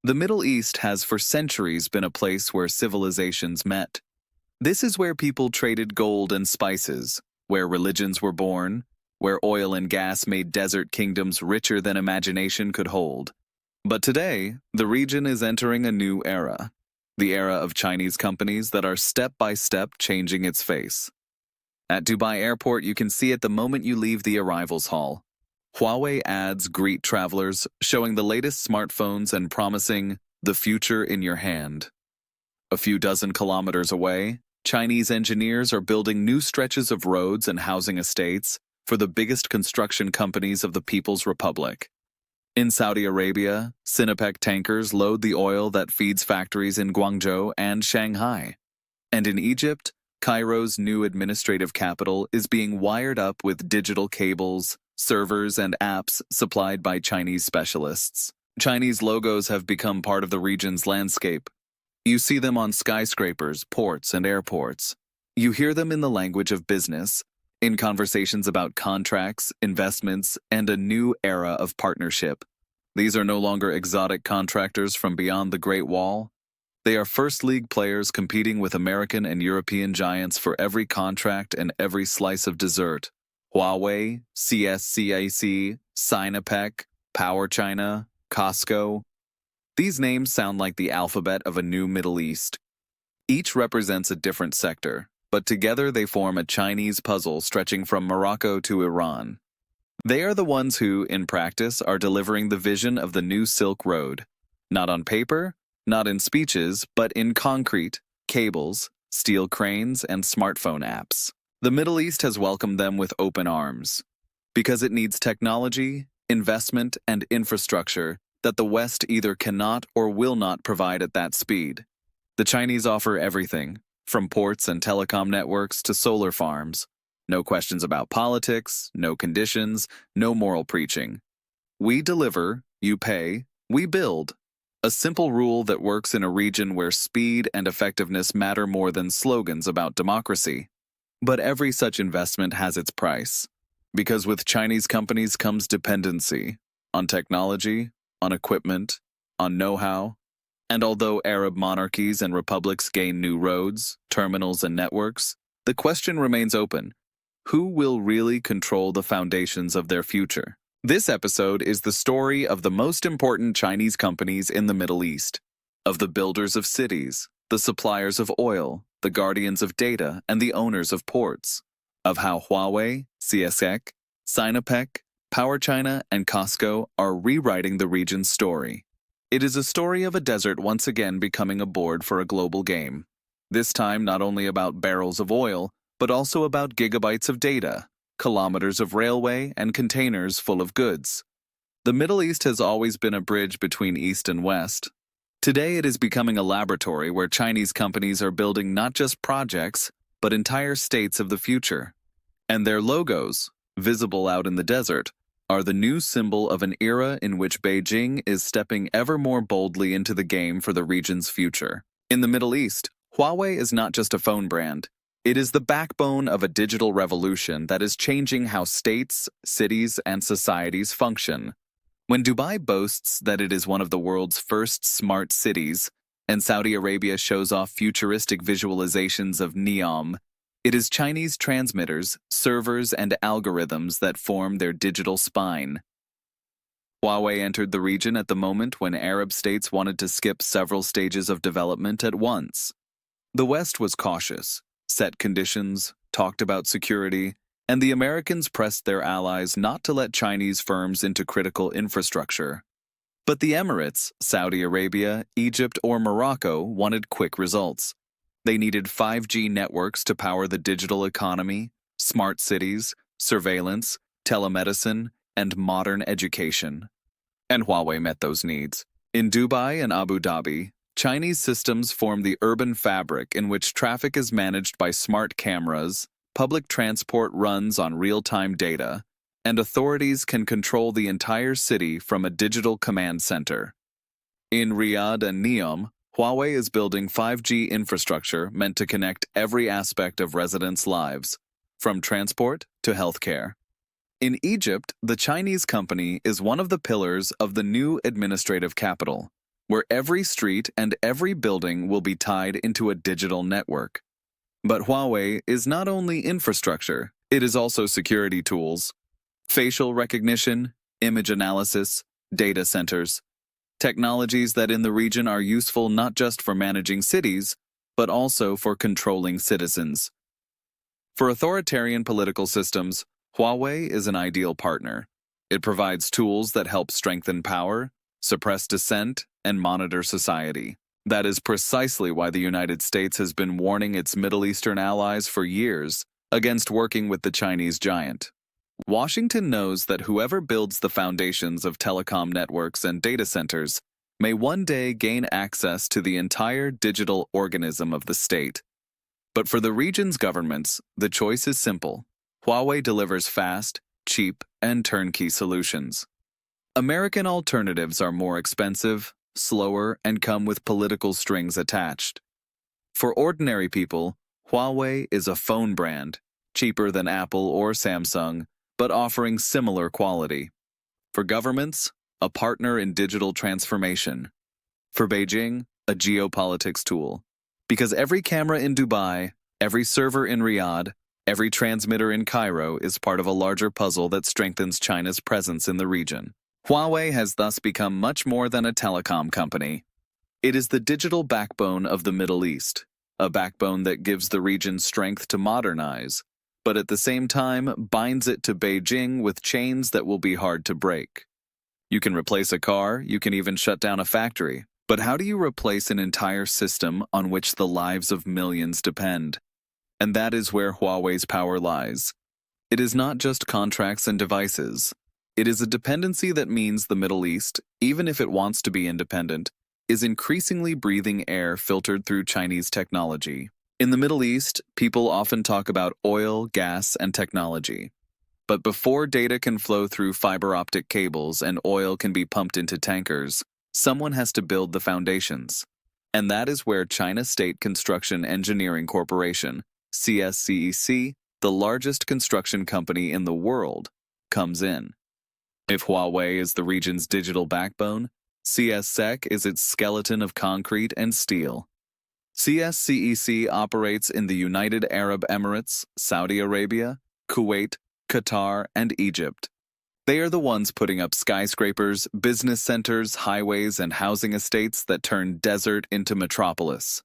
The Middle East has for centuries been a place where civilizations met. This is where people traded gold and spices, where religions were born, where oil and gas made desert kingdoms richer than imagination could hold. But today, the region is entering a new era. The era of Chinese companies that are step by step changing its face. At Dubai Airport, you can see it the moment you leave the arrivals hall. Huawei ads greet travelers, showing the latest smartphones and promising the future in your hand. A few dozen kilometers away, Chinese engineers are building new stretches of roads and housing estates for the biggest construction companies of the People's Republic. In Saudi Arabia, Sinopec tankers load the oil that feeds factories in Guangzhou and Shanghai. And in Egypt, Cairo's new administrative capital is being wired up with digital cables, servers, and apps supplied by Chinese specialists. Chinese logos have become part of the region's landscape. You see them on skyscrapers, ports, and airports. You hear them in the language of business, in conversations about contracts, investments, and a new era of partnership. These are no longer exotic contractors from beyond the Great Wall. They are first-league players competing with American and European giants for every contract and every slice of dessert. Huawei, CSCEC, Sinopec, PowerChina, COSCO. These names sound like the alphabet of a new Middle East. Each represents a different sector, but together they form a Chinese puzzle stretching from Morocco to Iran. They are the ones who, in practice, are delivering the vision of the new Silk Road. Not on paper, not in speeches, but in concrete, cables, steel cranes, and smartphone apps. The Middle East has welcomed them with open arms, because it needs technology, investment, and infrastructure that the West either cannot or will not provide at that speed. The Chinese offer everything, from ports and telecom networks to solar farms. No questions about politics, no conditions, no moral preaching. We deliver, you pay, we build. A simple rule that works in a region where speed and effectiveness matter more than slogans about democracy. But every such investment has its price, because with Chinese companies comes dependency on technology, on equipment, on know-how. And although Arab monarchies and republics gain new roads, terminals, and networks, the question remains open. Who will really control the foundations of their future? This episode is the story of the most important Chinese companies in the Middle East, of the builders of cities, the suppliers of oil, the guardians of data, and the owners of ports, of how Huawei, CSCEC, Sinopec, PowerChina, and COSCO are rewriting the region's story. It is a story of a desert once again becoming a board for a global game. This time not only about barrels of oil, but also about gigabytes of data, kilometers of railway, and containers full of goods. The Middle East has always been a bridge between East and West. Today it is becoming a laboratory where Chinese companies are building not just projects, but entire states of the future. And their logos, visible out in the desert, are the new symbol of an era in which Beijing is stepping ever more boldly into the game for the region's future. In the Middle East, Huawei is not just a phone brand. It is the backbone of a digital revolution that is changing how states, cities, and societies function. When Dubai boasts that it is one of the world's first smart cities, and Saudi Arabia shows off futuristic visualizations of NEOM, it is Chinese transmitters, servers, and algorithms that form their digital spine. Huawei entered the region at the moment when Arab states wanted to skip several stages of development at once. The West was cautious, set conditions, talked about security, and the Americans pressed their allies not to let Chinese firms into critical infrastructure. But the Emirates, Saudi Arabia, Egypt, or Morocco wanted quick results. They needed 5G networks to power the digital economy, smart cities, surveillance, telemedicine, and modern education. And Huawei met those needs. In Dubai and Abu Dhabi, Chinese systems form the urban fabric in which traffic is managed by smart cameras, public transport runs on real-time data, and authorities can control the entire city from a digital command center. In Riyadh and Neom, Huawei is building 5G infrastructure meant to connect every aspect of residents' lives, from transport to healthcare. In Egypt, the Chinese company is one of the pillars of the new administrative capital. where every street and every building will be tied into a digital network. But Huawei is not only infrastructure, it is also security tools, facial recognition, image analysis, data centers, technologies that in the region are useful not just for managing cities, but also for controlling citizens. For authoritarian political systems, Huawei is an ideal partner. It provides tools that help strengthen power, suppress dissent, and monitor society. That is precisely why the United States has been warning its Middle Eastern allies for years against working with the Chinese giant. Washington knows that whoever builds the foundations of telecom networks and data centers may one day gain access to the entire digital organism of the state. But for the region's governments, the choice is simple. Huawei delivers fast, cheap, and turnkey solutions. American alternatives are more expensive, slower, and come with political strings attached. For ordinary people, Huawei is a phone brand, cheaper than Apple or Samsung, but offering similar quality. For governments, a partner in digital transformation. For Beijing, a geopolitics tool. Because every camera in Dubai, every server in Riyadh, every transmitter in Cairo is part of a larger puzzle that strengthens China's presence in the region. Huawei has thus become much more than a telecom company. It is the digital backbone of the Middle East, a backbone that gives the region strength to modernize, but at the same time binds it to Beijing with chains that will be hard to break. You can replace a car, you can even shut down a factory, but how do you replace an entire system on which the lives of millions depend? And that is where Huawei's power lies. It is not just contracts and devices. It is a dependency that means the Middle East, even if it wants to be independent, is increasingly breathing air filtered through Chinese technology. In the Middle East, people often talk about oil, gas, and technology. But before data can flow through fiber-optic cables and oil can be pumped into tankers, someone has to build the foundations. And that is where China State Construction Engineering Corporation, CSCEC, the largest construction company in the world, comes in. If Huawei is the region's digital backbone, CSCEC is its skeleton of concrete and steel. CSCEC operates in the United Arab Emirates, Saudi Arabia, Kuwait, Qatar, and Egypt. They are the ones putting up skyscrapers, business centers, highways, and housing estates that turn desert into metropolis.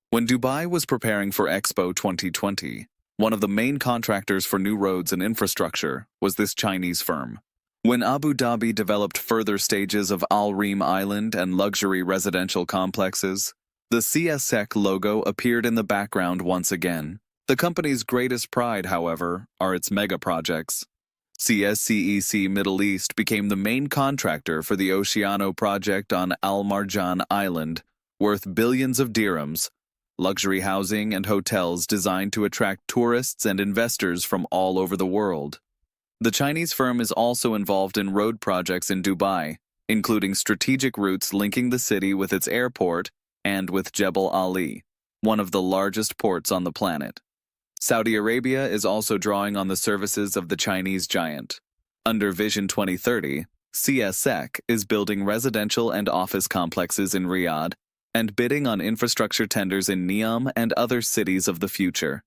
When Dubai was preparing for Expo 2020, one of the main contractors for new roads and infrastructure was this Chinese firm. When Abu Dhabi developed further stages of Al Reem Island and luxury residential complexes, the CSCEC logo appeared in the background once again. The company's greatest pride, however, are its megaprojects. CSCEC Middle East became the main contractor for the Oceano project on Al Marjan Island, worth billions of dirhams, luxury housing and hotels designed to attract tourists and investors from all over the world. The Chinese firm is also involved in road projects in Dubai, including strategic routes linking the city with its airport and with Jebel Ali, one of the largest ports on the planet. Saudi Arabia is also drawing on the services of the Chinese giant. Under Vision 2030, CSCEC is building residential and office complexes in Riyadh and bidding on infrastructure tenders in Neom and other cities of the future.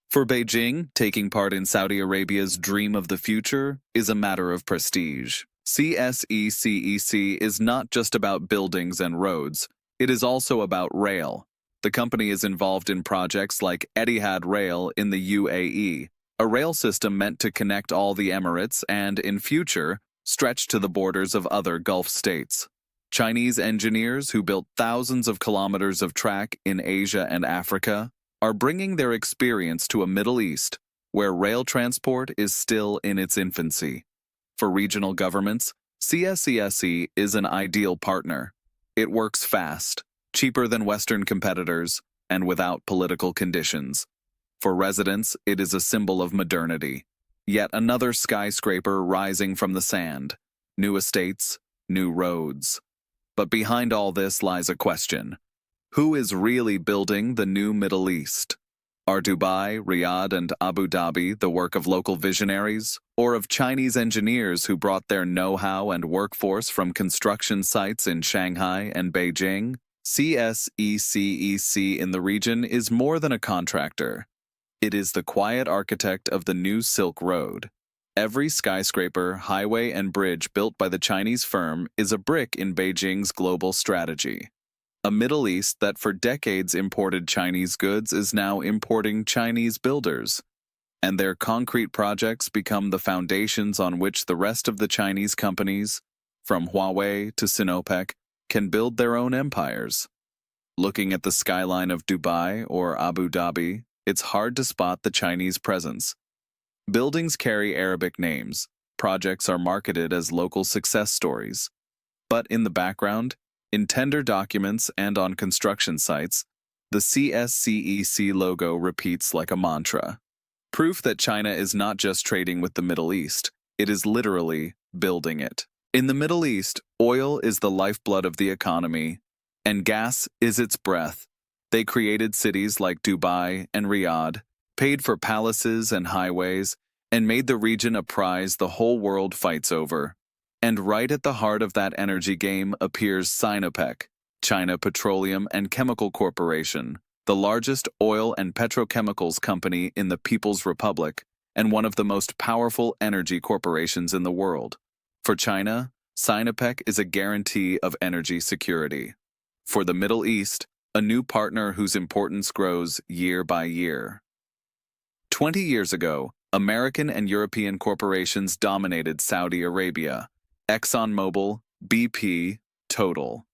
For Beijing, taking part in Saudi Arabia's dream of the future is a matter of prestige. CSCEC is not just about buildings and roads, it is also about rail. The company is involved in projects like Etihad Rail in the UAE, a rail system meant to connect all the Emirates and, in future, stretch to the borders of other Gulf states. Chinese engineers who built thousands of kilometers of track in Asia and Africa are bringing their experience to a Middle East where rail transport is still in its infancy. For regional governments, CSCEC is an ideal partner. It works fast, cheaper than Western competitors, and without political conditions. For residents, it is a symbol of modernity. Yet another skyscraper rising from the sand. New estates, new roads. But behind all this lies a question. Who is really building the new Middle East? Are Dubai, Riyadh, and Abu Dhabi the work of local visionaries, or of Chinese engineers who brought their know-how and workforce from construction sites in Shanghai and Beijing? CSCEC in the region is more than a contractor. It is the quiet architect of the new Silk Road. Every skyscraper, highway, and bridge built by the Chinese firm is a brick in Beijing's global strategy. A Middle East that for decades imported Chinese goods is now importing Chinese builders, and their concrete projects become the foundations on which the rest of the Chinese companies, from Huawei to Sinopec, can build their own empires. Looking at the skyline of Dubai or Abu Dhabi, it's hard to spot the Chinese presence. Buildings carry Arabic names, projects are marketed as local success stories. But in the background, in tender documents and on construction sites, the CSCEC logo repeats like a mantra. Proof that China is not just trading with the Middle East, it is literally building it. In the Middle East, oil is the lifeblood of the economy, and gas is its breath. They created cities like Dubai and Riyadh, paid for palaces and highways, and made the region a prize the whole world fights over. And right at the heart of that energy game appears Sinopec, China Petroleum and Chemical Corporation, the largest oil and petrochemicals company in the People's Republic, and one of the most powerful energy corporations in the world. For China, Sinopec is a guarantee of energy security. For the Middle East, a new partner whose importance grows year by year. 20 years ago, American and European corporations dominated Saudi Arabia: ExxonMobil, BP, Total.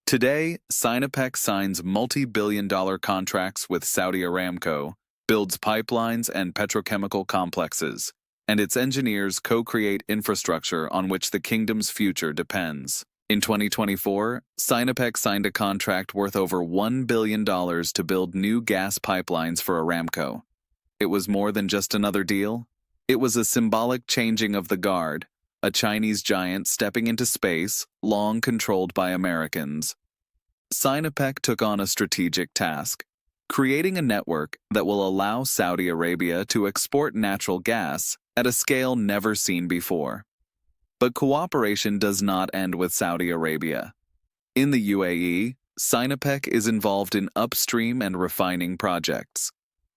Today, Sinopec signs multi-billion-dollar contracts with Saudi Aramco, builds pipelines and petrochemical complexes, and its engineers co-create infrastructure on which the kingdom's future depends. In 2024, Sinopec signed a contract worth over $1 billion to build new gas pipelines for Aramco. It was more than just another deal. It was a symbolic changing of the guard, a Chinese giant stepping into space, long controlled by Americans. Sinopec took on a strategic task, creating a network that will allow Saudi Arabia to export natural gas at a scale never seen before. But cooperation does not end with Saudi Arabia. In the UAE, Sinopec is involved in upstream and refining projects.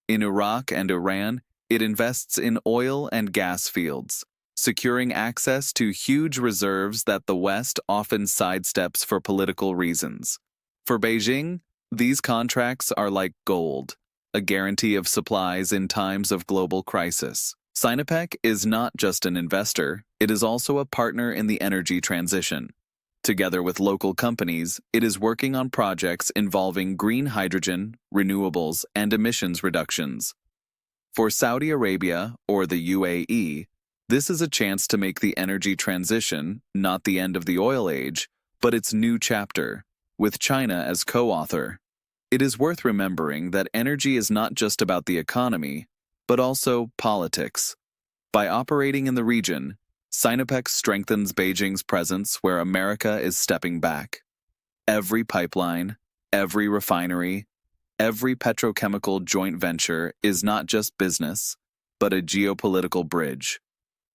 In Iraq and Iran, it invests in oil and gas fields, securing access to huge reserves that the West often sidesteps for political reasons. For Beijing, these contracts are like gold, a guarantee of supplies in times of global crisis. Sinopec is not just an investor, it is also a partner in the energy transition. Together with local companies, it is working on projects involving green hydrogen, renewables, and emissions reductions. For Saudi Arabia, or the UAE, this is a chance to make the energy transition not the end of the oil age, but its new chapter, with China as co-author. It is worth remembering that energy is not just about the economy, but also politics. By operating in the region, Sinopec strengthens Beijing's presence where America is stepping back. Every pipeline, every refinery, every petrochemical joint venture is not just business, but a geopolitical bridge.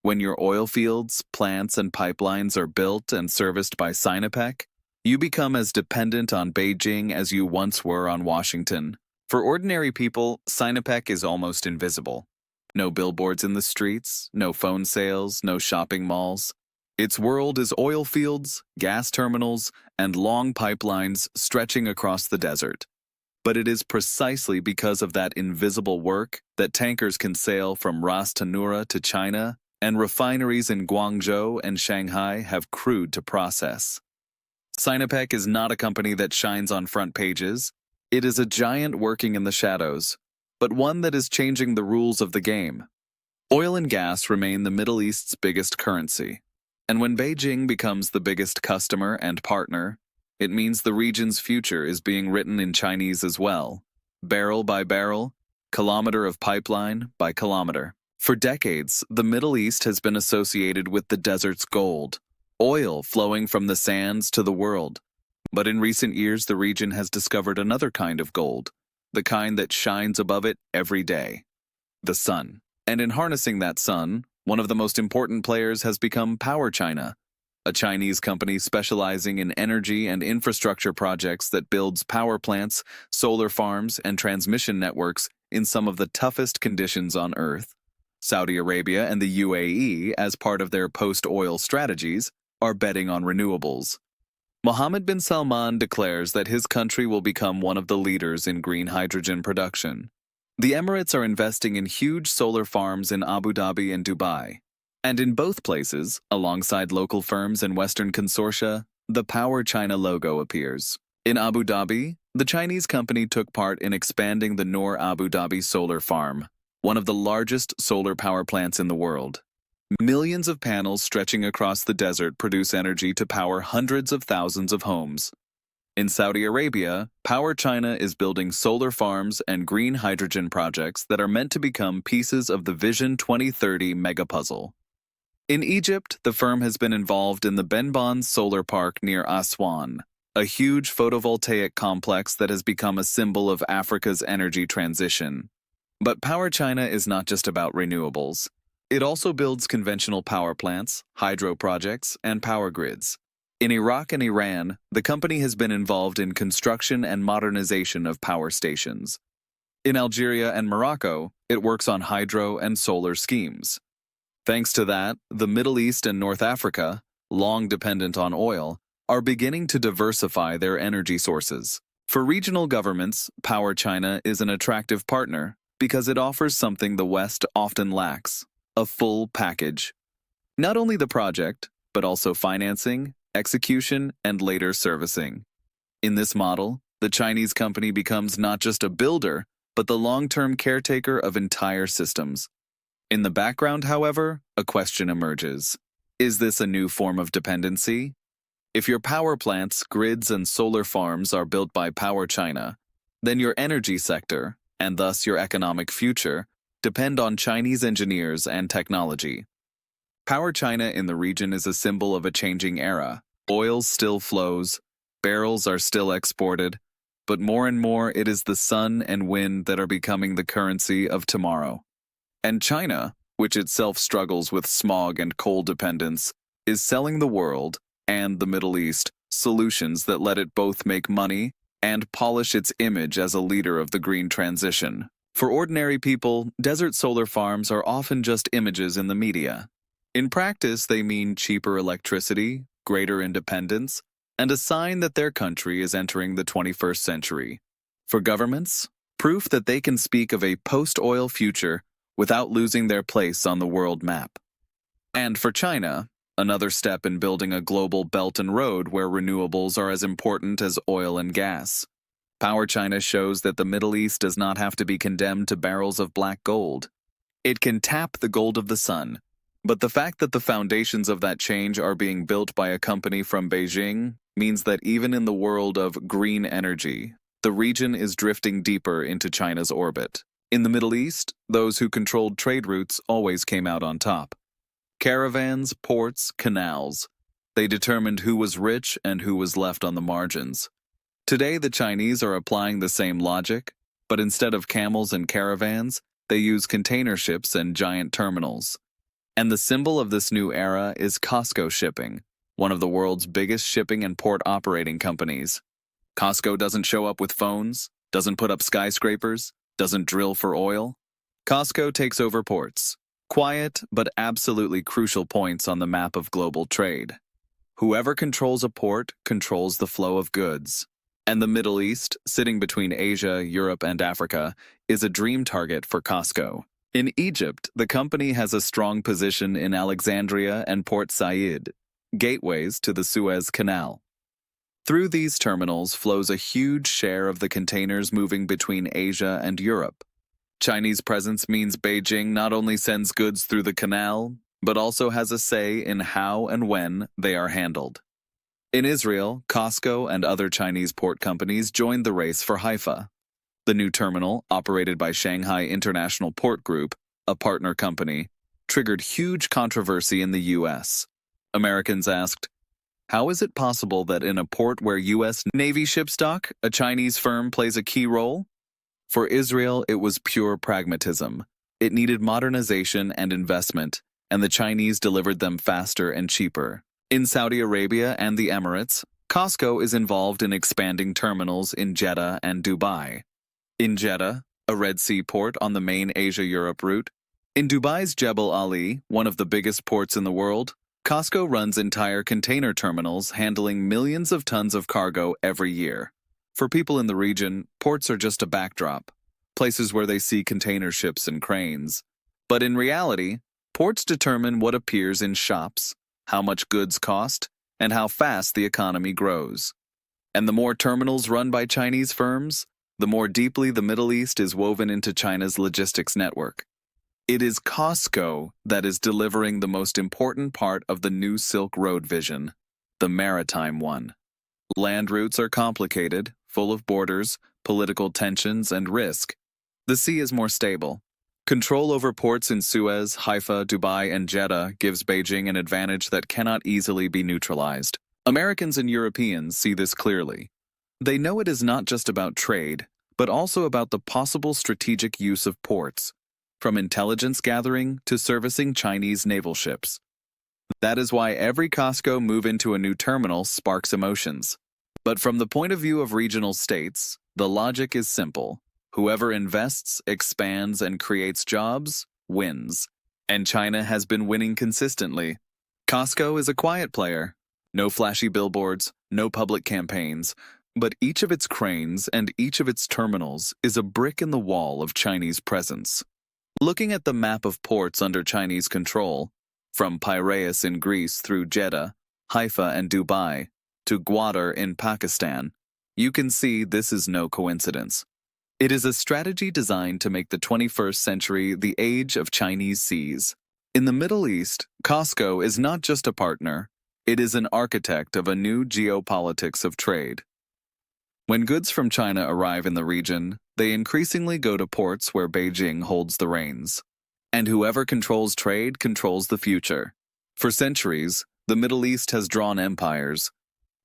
When your oil fields, plants, and pipelines are built and serviced by Sinopec, you become as dependent on Beijing as you once were on Washington. For ordinary people, Sinopec is almost invisible. No billboards in the streets, no phone sales, no shopping malls. Its world is oil fields, gas terminals, and long pipelines stretching across the desert. But it is precisely because of that invisible work that tankers can sail from Ras Tanura to China, and refineries in Guangzhou and Shanghai have crude to process. Sinopec is not a company that shines on front pages. It is a giant working in the shadows, but one that is changing the rules of the game. Oil and gas remain the Middle East's biggest currency, and when Beijing becomes the biggest customer and partner, it means the region's future is being written in Chinese as well, barrel by barrel, kilometer of pipeline by kilometer. For decades, the Middle East has been associated with the desert's gold, oil flowing from the sands to the world. But in recent years, the region has discovered another kind of gold, the kind that shines above it every day: the sun. And in harnessing that sun, one of the most important players has become PowerChina, a Chinese company specializing in energy and infrastructure projects that builds power plants, solar farms, and transmission networks in some of the toughest conditions on Earth. Saudi Arabia and the UAE, as part of their post-oil strategies, are betting on renewables. Mohammed bin Salman declares that his country will become one of the leaders in green hydrogen production. The Emirates are investing in huge solar farms in Abu Dhabi and Dubai. And in both places, alongside local firms and Western consortia, the PowerChina logo appears. In Abu Dhabi, the Chinese company took part in expanding the Noor Abu Dhabi solar farm, one of the largest solar power plants in the world. Millions of panels stretching across the desert produce energy to power hundreds of thousands of homes. In Saudi Arabia, PowerChina is building solar farms and green hydrogen projects that are meant to become pieces of the Vision 2030 mega-puzzle. In Egypt, the firm has been involved in the Benban Solar Park near Aswan, a huge photovoltaic complex that has become a symbol of Africa's energy transition. But PowerChina is not just about renewables. It also builds conventional power plants, hydro projects, and power grids. In Iraq and Iran, the company has been involved in construction and modernization of power stations. In Algeria and Morocco, it works on hydro and solar schemes. Thanks to that, the Middle East and North Africa, long dependent on oil, are beginning to diversify their energy sources. For regional governments, PowerChina is an attractive partner because it offers something the West often lacks: a full package. Not only the project, but also financing, execution, and later servicing. In this model, the Chinese company becomes not just a builder, but the long-term caretaker of entire systems. In the background, however, a question emerges. Is this a new form of dependency? If your power plants, grids, and solar farms are built by PowerChina, then your energy sector, and thus your economic future, depend on Chinese engineers and technology. PowerChina in the region is a symbol of a changing era. Oil still flows, barrels are still exported, but more and more it is the sun and wind that are becoming the currency of tomorrow. And China, which itself struggles with smog and coal dependence, is selling the world, and the Middle East, solutions that let it both make money and polish its image as a leader of the green transition. For ordinary people, desert solar farms are often just images in the media. In practice, they mean cheaper electricity, greater independence, and a sign that their country is entering the 21st century. For governments, proof that they can speak of a post-oil future without losing their place on the world map. And for China, another step in building a global belt and road where renewables are as important as oil and gas. PowerChina shows that the Middle East does not have to be condemned to barrels of black gold. It can tap the gold of the sun. But the fact that the foundations of that change are being built by a company from Beijing means that even in the world of green energy, the region is drifting deeper into China's orbit. In the Middle East, those who controlled trade routes always came out on top. Caravans, ports, canals. They determined who was rich and who was left on the margins. Today, the Chinese are applying the same logic, but instead of camels and caravans, they use container ships and giant terminals. And the symbol of this new era is COSCO Shipping, one of the world's biggest shipping and port operating companies. COSCO doesn't show up with phones, doesn't put up skyscrapers, doesn't drill for oil. COSCO takes over ports, quiet but absolutely crucial points on the map of global trade. Whoever controls a port controls the flow of goods. And the Middle East, sitting between Asia, Europe, and Africa, is a dream target for COSCO. In Egypt, the company has a strong position in Alexandria and Port Said, gateways to the Suez Canal. Through these terminals flows a huge share of the containers moving between Asia and Europe. Chinese presence means Beijing not only sends goods through the canal, but also has a say in how and when they are handled. In Israel, COSCO and other Chinese port companies joined the race for Haifa. The new terminal, operated by Shanghai International Port Group, a partner company, triggered huge controversy in the U.S. Americans asked, how is it possible that in a port where U.S. Navy ships dock, a Chinese firm plays a key role? For Israel, it was pure pragmatism. It needed modernization and investment, and the Chinese delivered them faster and cheaper. In Saudi Arabia and the Emirates, COSCO is involved in expanding terminals in Jeddah and Dubai. In Jeddah, a Red Sea port on the main Asia-Europe route. In Dubai's Jebel Ali, one of the biggest ports in the world, COSCO runs entire container terminals handling millions of tons of cargo every year. For people in the region, ports are just a backdrop, places where they see container ships and cranes. But in reality, ports determine what appears in shops, how much goods cost, and how fast the economy grows. And the more terminals run by Chinese firms, the more deeply the Middle East is woven into China's logistics network. It is COSCO that is delivering the most important part of the new Silk Road vision, the maritime one. Land routes are complicated, full of borders, political tensions, and risk. The sea is more stable. Control over ports in Suez, Haifa, Dubai, and Jeddah gives Beijing an advantage that cannot easily be neutralized. Americans and Europeans see this clearly. They know it is not just about trade, but also about the possible strategic use of ports, from intelligence gathering to servicing Chinese naval ships. That is why every COSCO move into a new terminal sparks emotions. But from the point of view of regional states, the logic is simple. Whoever invests, expands, and creates jobs, wins. And China has been winning consistently. COSCO is a quiet player. No flashy billboards, no public campaigns, but each of its cranes and each of its terminals is a brick in the wall of Chinese presence. Looking at the map of ports under Chinese control, from Piraeus in Greece through Jeddah, Haifa and Dubai, to Gwadar in Pakistan, you can see this is no coincidence. It is a strategy designed to make the 21st century the age of Chinese seas. In the Middle East, COSCO is not just a partner, it is an architect of a new geopolitics of trade. When goods from China arrive in the region, they increasingly go to ports where Beijing holds the reins. And whoever controls trade controls the future. For centuries, the Middle East has drawn empires.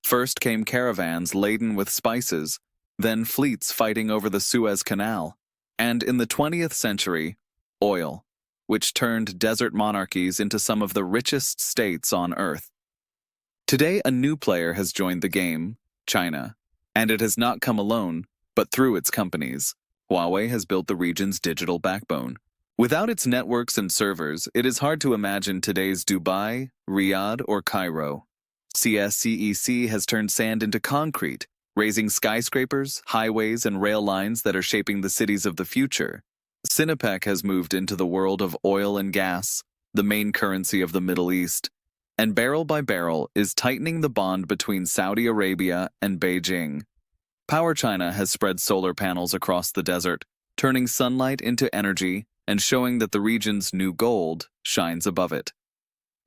First came caravans laden with spices, then fleets fighting over the Suez Canal, and in the 20th century, oil, which turned desert monarchies into some of the richest states on Earth. Today, a new player has joined the game, China. And it has not come alone, but through its companies. Huawei has built the region's digital backbone. Without its networks and servers, it is hard to imagine today's Dubai, Riyadh, or Cairo. CSCEC has turned sand into concrete, raising skyscrapers, highways, and rail lines that are shaping the cities of the future. Sinopec has moved into the world of oil and gas, the main currency of the Middle East, and barrel by barrel is tightening the bond between Saudi Arabia and Beijing. PowerChina has spread solar panels across the desert, turning sunlight into energy and showing that the region's new gold shines above it.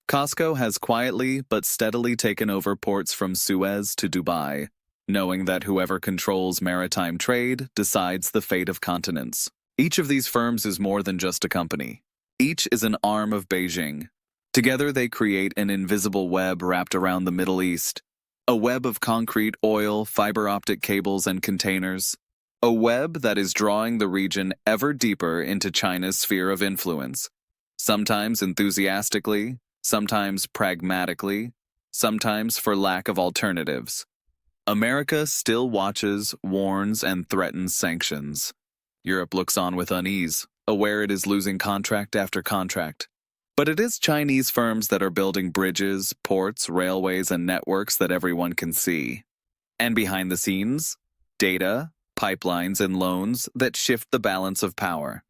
COSCO has quietly but steadily taken over ports from Suez to Dubai, knowing that whoever controls maritime trade decides the fate of continents. Each of these firms is more than just a company. Each is an arm of Beijing. Together they create an invisible web wrapped around the Middle East. A web of concrete, oil, fiber-optic cables, and containers. A web that is drawing the region ever deeper into China's sphere of influence. Sometimes enthusiastically, sometimes pragmatically, sometimes for lack of alternatives. America still watches, warns, and threatens sanctions. Europe looks on with unease, aware it is losing contract after contract. But it is Chinese firms that are building bridges, ports, railways, and networks that everyone can see. And behind the scenes, data, pipelines, and loans that shift the balance of power.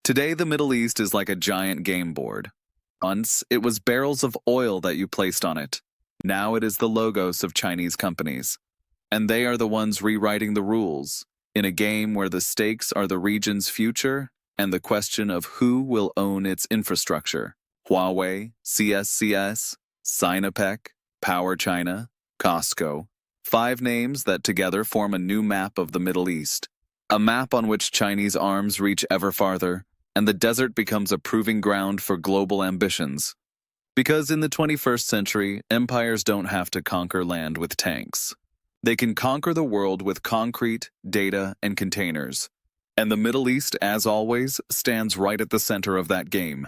Today, the Middle East is like a giant game board. Once, it was barrels of oil that you placed on it. Now it is the logos of Chinese companies. And they are the ones rewriting the rules, in a game where the stakes are the region's future and the question of who will own its infrastructure. Huawei, CSCEC, Sinopec, PowerChina, COSCO. 5 names that together form a new map of the Middle East. A map on which Chinese arms reach ever farther, and the desert becomes a proving ground for global ambitions. Because in the 21st century, empires don't have to conquer land with tanks. They can conquer the world with concrete, data, and containers. And the Middle East, as always, stands right at the center of that game.